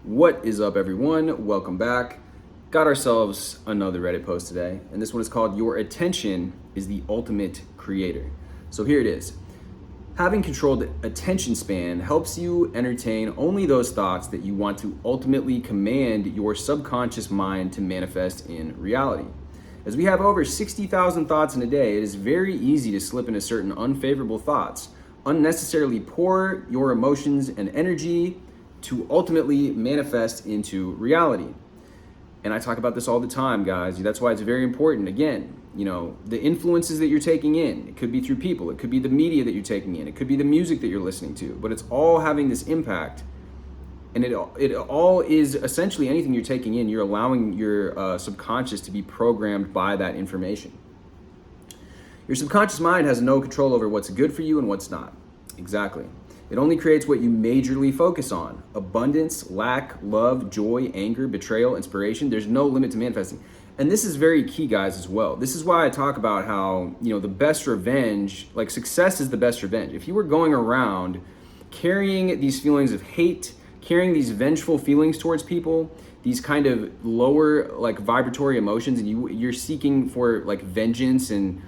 What is up, everyone? Welcome back. Got ourselves another Reddit post today, and this one is called Your Attention is the Ultimate Creator. So here it is. Having controlled attention span helps you entertain only those thoughts that you want to ultimately command your subconscious mind to manifest in reality. As we have over 60,000 thoughts in a day, it is very easy to slip into certain unfavorable thoughts, unnecessarily pour your emotions and energy to ultimately manifest into reality. And I talk about this all the time, guys. That's why it's very important. Again, the influences that you're taking in, it could be through people, it could be the media that you're taking in, it could be the music that you're listening to, but it's all having this impact. And it all is essentially anything you're taking in, you're allowing your subconscious to be programmed by that information. Your subconscious mind has no control over what's good for you and what's not. Exactly. It only creates what you majorly focus on: abundance, lack, love, joy, anger, betrayal, inspiration. There's no limit to manifesting. And this is very key, guys, as well. This is why I talk about how, the best revenge, like success is the best revenge. If you were going around carrying these feelings of hate, carrying these vengeful feelings towards people, these kind of lower like vibratory emotions, and you're seeking for like vengeance and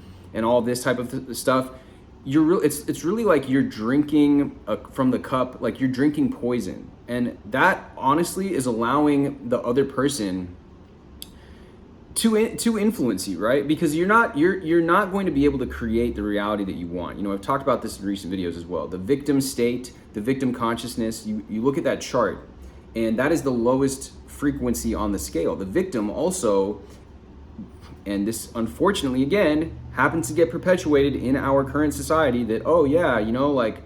all this type of stuff, it's really like you're drinking from the cup, like you're drinking poison. And that honestly is allowing the other person to influence you, right? Because you're not going to be able to create the reality that you want. I've talked about this in recent videos as well. The victim state, the victim consciousness, you look at that chart, and that is the lowest frequency on the scale. The victim also, and this unfortunately again happens to get perpetuated in our current society, that like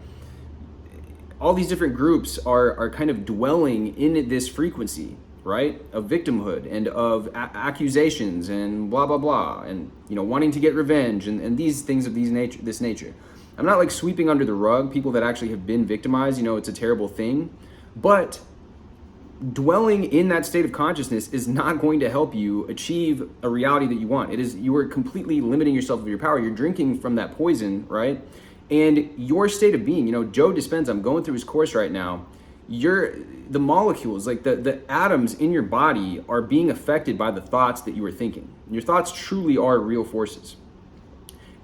all these different groups are kind of dwelling in this frequency, right, of victimhood and of accusations and blah blah blah, and wanting to get revenge and these things of this nature. I'm not like sweeping under the rug people that actually have been victimized. It's a terrible thing, but dwelling in that state of consciousness is not going to help you achieve a reality that you want. You are completely limiting yourself of your power. You're drinking from that poison, right? And your state of being, Joe Dispenza, I'm going through his course right now. The molecules, like the atoms in your body, are being affected by the thoughts that you are thinking. Your thoughts truly are real forces.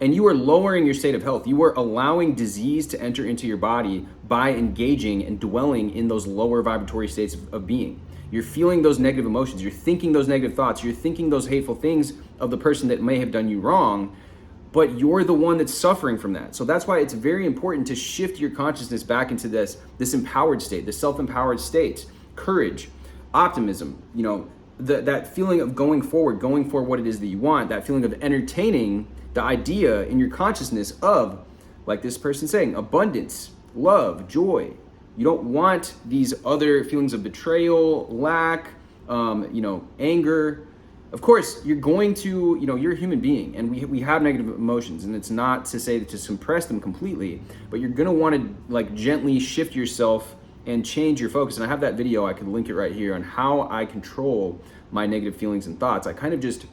And you are lowering your state of health. You are allowing disease to enter into your body by engaging and dwelling in those lower vibratory states of being. You're feeling those negative emotions. You're thinking those negative thoughts. You're thinking those hateful things of the person that may have done you wrong, but you're the one that's suffering from that. So that's why it's very important to shift your consciousness back into this empowered state, this self-empowered state, courage, optimism, that feeling of going for what it is that you want, that feeling of entertaining the idea in your consciousness of, like this person saying, abundance, love, joy. You don't want these other feelings of betrayal, lack, anger. Of course, you're going to, you're a human being, and we have negative emotions, and it's not to say to suppress them completely, but you're gonna want to like gently shift yourself and change your focus. And I have that video, I can link it right here, on how I control my negative feelings and thoughts. I kind of just,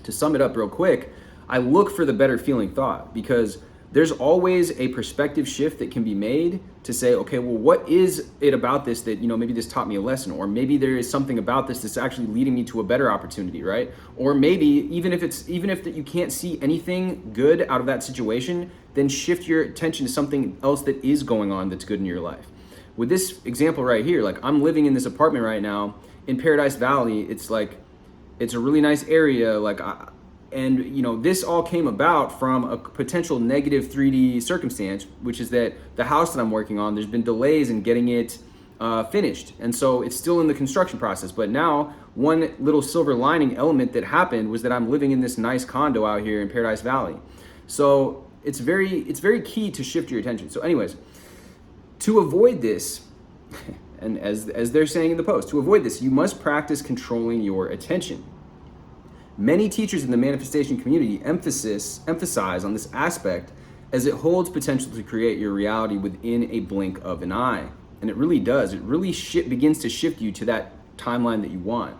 to sum it up real quick, I look for the better feeling thought, because there's always a perspective shift that can be made to say, okay, well, what is it about this that, maybe this taught me a lesson, or maybe there is something about this that's actually leading me to a better opportunity, right? Or maybe even if that you can't see anything good out of that situation, then shift your attention to something else that is going on that's good in your life. With this example right here, like I'm living in this apartment right now in Paradise Valley. It's a really nice area, and this all came about from a potential negative 3D circumstance, which is that the house that I'm working on, there's been delays in getting it finished. And so it's still in the construction process. But now one little silver lining element that happened was that I'm living in this nice condo out here in Paradise Valley. So it's very key to shift your attention. So anyways, to avoid this, and as they're saying in the post, to avoid this, you must practice controlling your attention. Many teachers in the manifestation community emphasize on this aspect, as it holds potential to create your reality within a blink of an eye. And it really does. It really begins to shift you to that timeline that you want.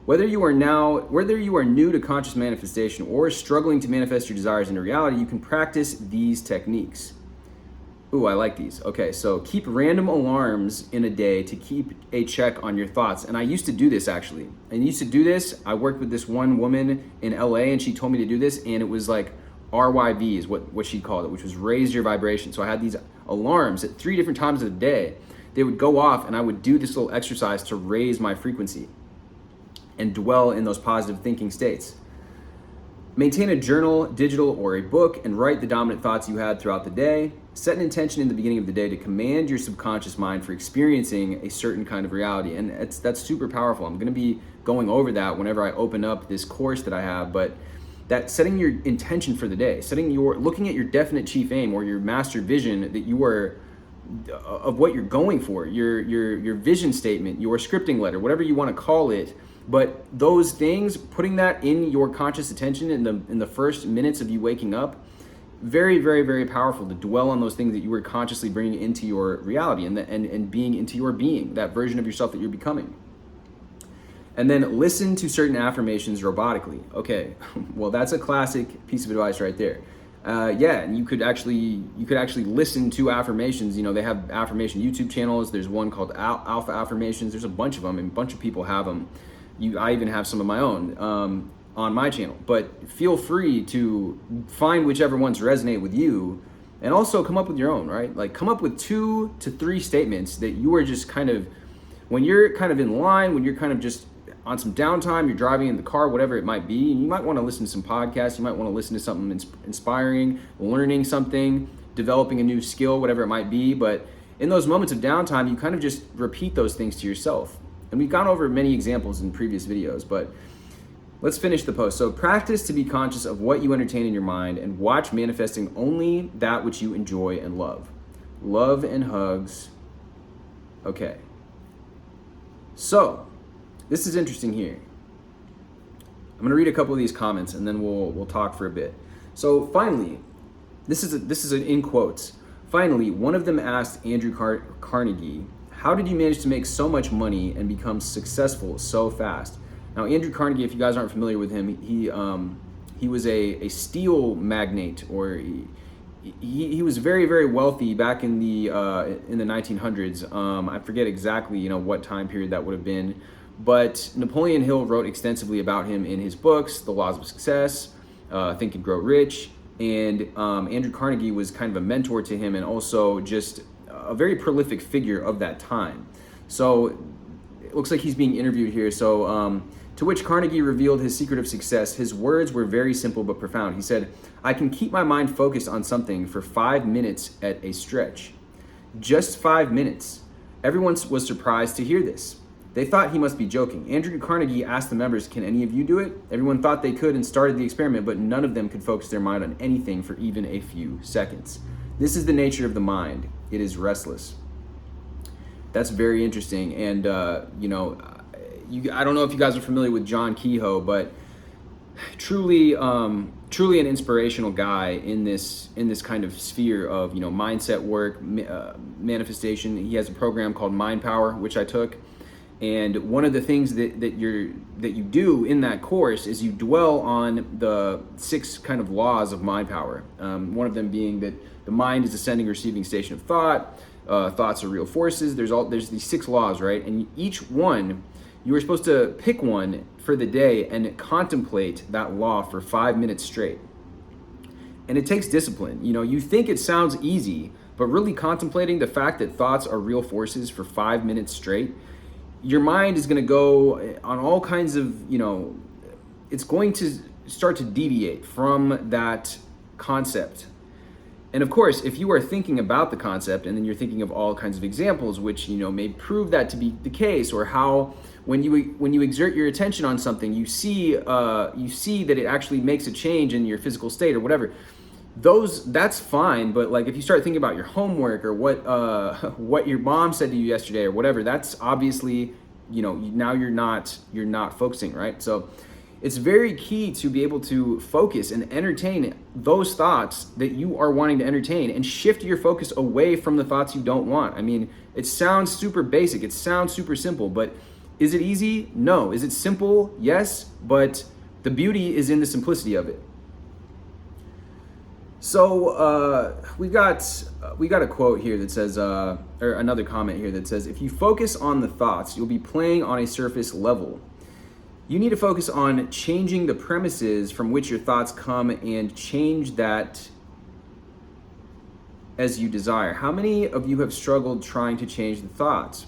Whether you are new to conscious manifestation or struggling to manifest your desires into reality, you can practice these techniques. Ooh, I like these. Okay, so keep random alarms in a day to keep a check on your thoughts. And I used to do this actually. I worked with this one woman in LA and she told me to do this, and it was like RYV is what she called it, which was raise your vibration. So I had these alarms at 3 different times of the day. They would go off and I would do this little exercise to raise my frequency and dwell in those positive thinking states. Maintain a journal, digital, or a book, and write the dominant thoughts you had throughout the day. Set an intention in the beginning of the day to command your subconscious mind for experiencing a certain kind of reality. And that's super powerful. I'm going to be going over that whenever I open up this course that I have, but that setting your intention for the day, looking at your definite chief aim or your master vision that you are of what you're going for, your vision statement, your scripting letter, whatever you want to call it. But those things, putting that in your conscious attention in the first minutes of you waking up, very, very, very powerful to dwell on those things that you were consciously bringing into your reality and being into your being, that version of yourself that you're becoming. And then listen to certain affirmations robotically. Okay, well, that's a classic piece of advice right there. And you could actually listen to affirmations. You know, they have affirmation YouTube channels. There's one called Alpha Affirmations. There's a bunch of them, and a bunch of people have them. I even have some of my own on my channel. But feel free to find whichever ones resonate with you, and also come up with your own, right? Like come up with 2 to 3 statements that you are just kind of, when you're kind of in line, when you're kind of just on some downtime, you're driving in the car, whatever it might be, and you might want to listen to some podcasts, you might want to listen to something inspiring, learning something, developing a new skill, whatever it might be. But in those moments of downtime, you kind of just repeat those things to yourself. And we've gone over many examples in previous videos, but let's finish the post. So practice to be conscious of what you entertain in your mind and watch manifesting only that which you enjoy and love. Love and hugs. Okay. So this is interesting here. I'm going to read a couple of these comments and then we'll talk for a bit. So finally, this is in quotes. Finally, one of them asked Andrew Carnegie, "How did you manage to make so much money and become successful so fast?" Now, Andrew Carnegie, if you guys aren't familiar with him, he was a steel magnate, or he was very, very wealthy back in the 1900s. I forget exactly what time period that would have been, but Napoleon Hill wrote extensively about him in his books, The Laws of Success, Think and Grow Rich, and Andrew Carnegie was kind of a mentor to him and also just a very prolific figure of that time. So it looks like he's being interviewed here. So to which Carnegie revealed his secret of success. His words were very simple but profound. He said, "I can keep my mind focused on something for 5 minutes at a stretch." Just 5 minutes. Everyone was surprised to hear this. They thought he must be joking. Andrew Carnegie asked the members, "Can any of you do it?" Everyone thought they could and started the experiment, but none of them could focus their mind on anything for even a few seconds. This is the nature of the mind. It is restless. That's very interesting. And, I don't know if you guys are familiar with John Kehoe, but truly an inspirational guy in this kind of sphere of, mindset work, manifestation. He has a program called Mind Power, which I took. And one of the things that you do in that course is you dwell on the 6 kind of laws of mind power. One of them being that the mind is a sending and receiving station of thought. Thoughts are real forces. There's these 6 laws, right? And each one, you are supposed to pick one for the day and contemplate that law for 5 minutes straight. And it takes discipline. You think it sounds easy, but really contemplating the fact that thoughts are real forces for 5 minutes straight, your mind is going to go on all kinds of, it's going to start to deviate from that concept. And of course, if you are thinking about the concept and then you're thinking of all kinds of examples which, may prove that to be the case, or how when you exert your attention on something, you see that it actually makes a change in your physical state or whatever. That's fine, but like if you start thinking about your homework or what your mom said to you yesterday or whatever, that's obviously, now you're not focusing, right? So it's very key to be able to focus and entertain those thoughts that you are wanting to entertain and shift your focus away from the thoughts you don't want. I mean, it sounds super basic, it sounds super simple, but is it easy? No. Is it simple? Yes, but the beauty is in the simplicity of it. So we got a quote here that says, or another comment here that says, if you focus on the thoughts, you'll be playing on a surface level. You need to focus on changing the premises from which your thoughts come and change that as you desire. How many of you have struggled trying to change the thoughts?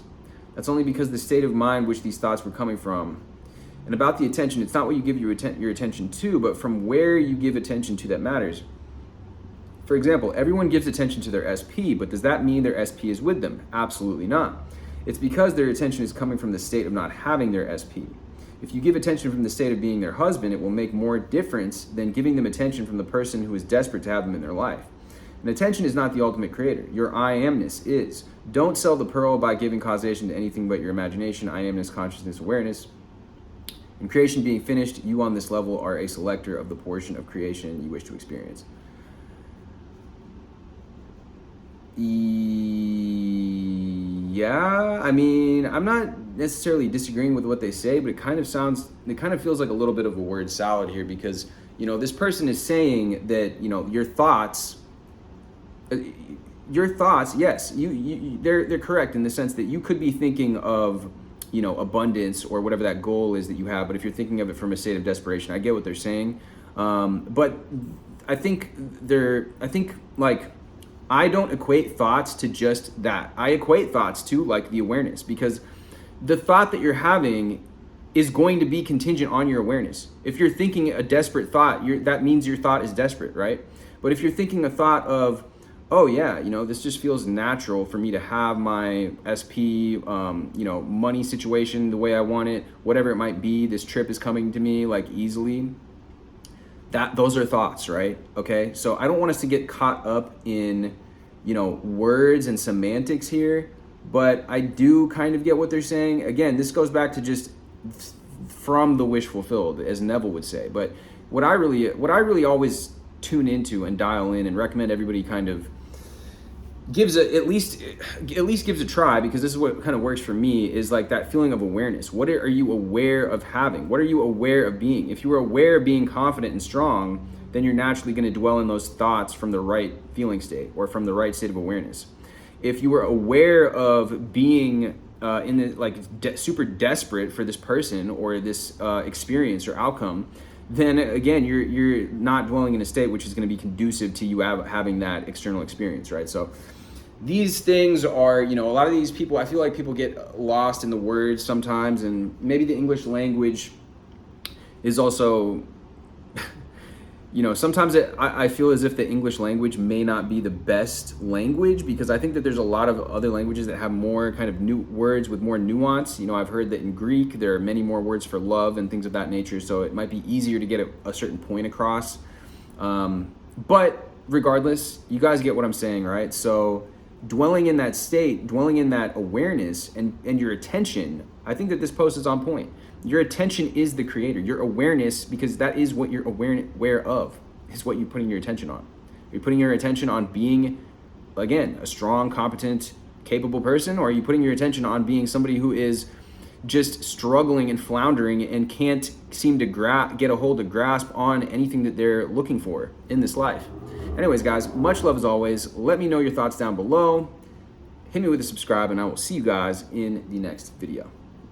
That's only because the state of mind which these thoughts were coming from. And about the attention, it's not what you give your attention to, but from where you give attention to that matters. For example, everyone gives attention to their SP, but does that mean their SP is with them? Absolutely not. It's because their attention is coming from the state of not having their SP. If you give attention from the state of being their husband, it will make more difference than giving them attention from the person who is desperate to have them in their life. And attention is not the ultimate creator. Your I amness is. Don't sell the pearl by giving causation to anything but your imagination, I amness, consciousness, awareness. In creation being finished, you on this level are a selector of the portion of creation you wish to experience. Yeah, I mean, I'm not necessarily disagreeing with what they say, but it kind of feels like a little bit of a word salad here, because, this person is saying that, your thoughts, yes, they're correct in the sense that you could be thinking of, abundance or whatever that goal is that you have, but if you're thinking of it from a state of desperation, I get what they're saying. But I think I don't equate thoughts to just that. I equate thoughts to like the awareness, because the thought that you're having is going to be contingent on your awareness. If you're thinking a desperate thought, that means your thought is desperate, right? But if you're thinking a thought of, oh yeah, this just feels natural for me to have my SP, money situation the way I want it, whatever it might be, this trip is coming to me like easily. Those are thoughts, right? Okay, so I don't want us to get caught up in, words and semantics here, but I do kind of get what they're saying. Again, this goes back to just from the wish fulfilled, as Neville would say. But what I really always tune into and dial in and recommend everybody kind of gives at least gives a try, because this is what kind of works for me, is like that feeling of awareness. What are you aware of having? What are you aware of being? If you are aware of being confident and strong, then you're naturally going to dwell in those thoughts from the right feeling state or from the right state of awareness. If you are aware of being super desperate for this person or this experience or outcome, then again, you're not dwelling in a state which is going to be conducive to you having that external experience, right? So these things are, a lot of these people, I feel like people get lost in the words sometimes, and maybe the English language is also, sometimes I feel as if the English language may not be the best language, because I think that there's a lot of other languages that have more kind of new words with more nuance. I've heard that in Greek, there are many more words for love and things of that nature, so it might be easier to get a certain point across. But regardless, you guys get what I'm saying, right? So dwelling in that state, dwelling in that awareness and your attention, I think that this post is on point. Your attention is the creator. Your awareness, because that is what you're aware of, is what you're putting your attention on. Are you putting your attention on being, again, a strong, competent, capable person, or are you putting your attention on being somebody who is just struggling and floundering and can't seem to get a hold of grasp on anything that they're looking for in this life? Anyways, guys, much love as always. Let me know your thoughts down below. Hit me with a subscribe, and I will see you guys in the next video.